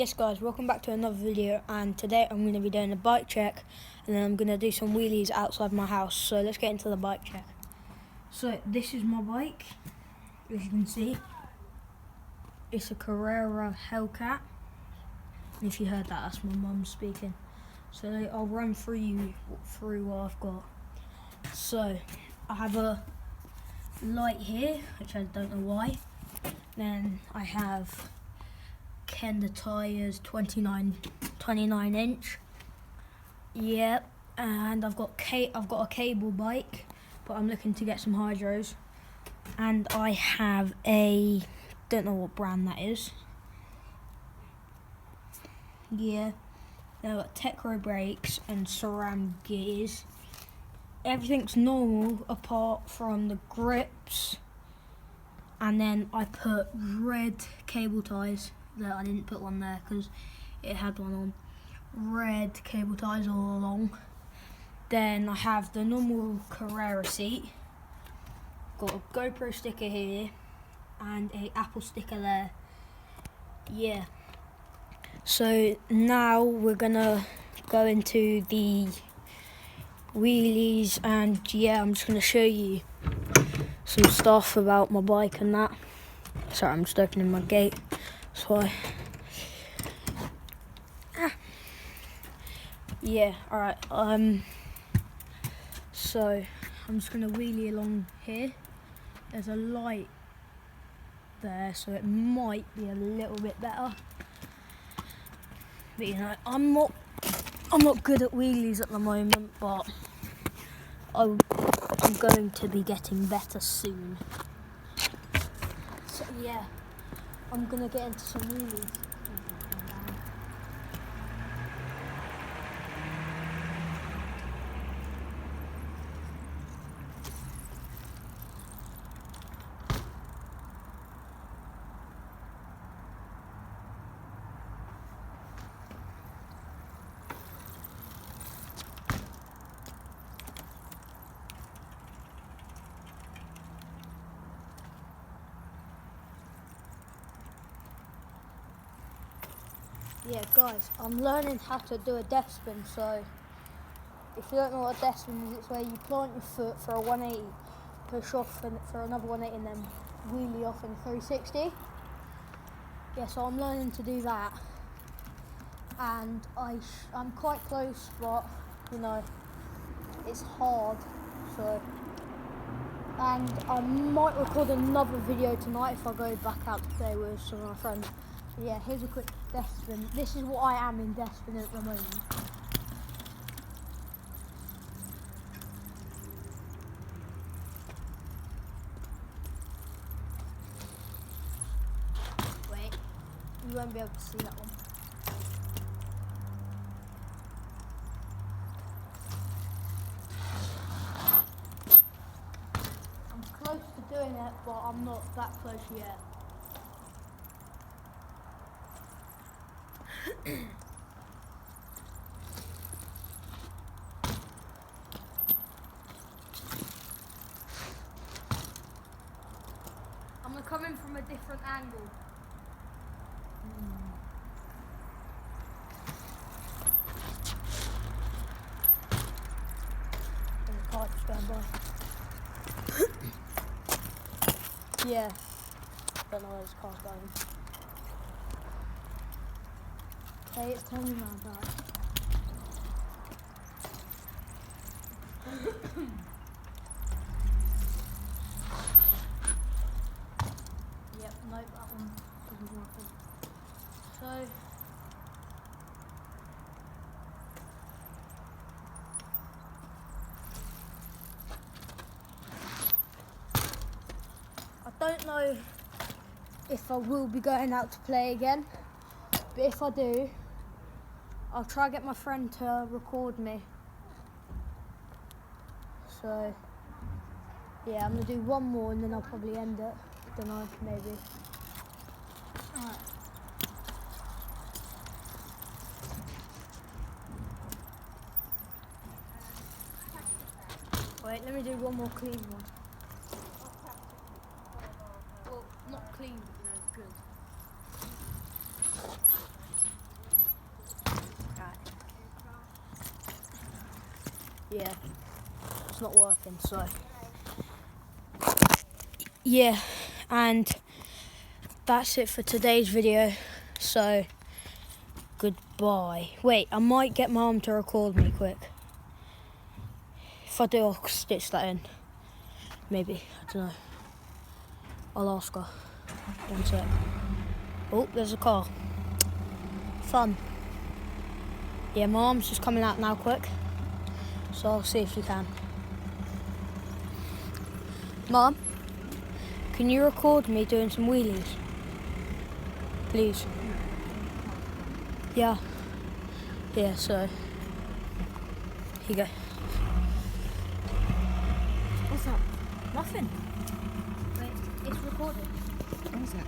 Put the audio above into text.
Yes guys, welcome back to another video, and today I'm going to be doing a bike check and then I'm going to do some wheelies outside my house. So let's get into the bike check. So this is my bike, as you can see. It's a Carrera Hellcat, and if you heard that, that's my mum speaking. So I'll run through what I've got. So I have a light here, which I don't know why. Then I have Kenda tyres, 29 inch. Yep, and I've got a cable bike, but I'm looking to get some hydros. And I have a, don't know what brand that is. Yeah, I've got Tecro brakes and SRAM gears. Everything's normal apart from the grips. And then I put red cable ties. That I didn't put one there because it had one on. Red cable ties all along. Then I have the normal Carrera seat. Got a GoPro sticker here and a Apple sticker there. Yeah. So now we're gonna go into the wheelies, and yeah, I'm just gonna show you some stuff about my bike and that. Sorry, I'm just opening my gate. That's why. Yeah, alright. So I'm just gonna wheelie along here. There's a light there, so it might be a little bit better. But you know, I'm not good at wheelies at the moment, but I'm going to be getting better soon. So yeah, I'm gonna get into some wheelies. Yeah guys, I'm learning how to do a death spin. So if you don't know what a death spin is, it's where you plant your foot for a 180, push off for another 180, and then wheelie off in a 360. Yeah, so I'm learning to do that, and I'm quite close, but you know, it's hard. So, and I might record another video tonight if I go back out to play with some of my friends. So yeah, here's a quick death spin. This is what I am in death spin at the moment. Wait, you won't be able to see that one. I'm close to doing it, but I'm not that close yet. I'm gonna come in from a different angle. There's a car just going by. Yeah. Don't know where this car's going. Okay, it's turning around now. Yep, nope, that one isn't working. So I don't know if I will be going out to play again, but if I do, I'll try to get my friend to record me. So yeah, I'm gonna do one more and then I'll probably end it. Don't know, maybe. Alright. Wait, let me do one more clean one. Well, not clean, but you know, good. Yeah, it's not working, so. Yeah, and that's it for today's video, so goodbye. Wait, I might get Mum to record me quick. If I do, I'll stitch that in. Maybe, I don't know. I'll ask her. One sec. Oh, there's a car. Fun. Yeah, my Mum's just coming out now quick, so I'll see if she can. Mum, can you record me doing some wheelies? Please. Yeah. Yeah, so. Here you go. What's that? Nothing. Wait, it's recorded. What is that?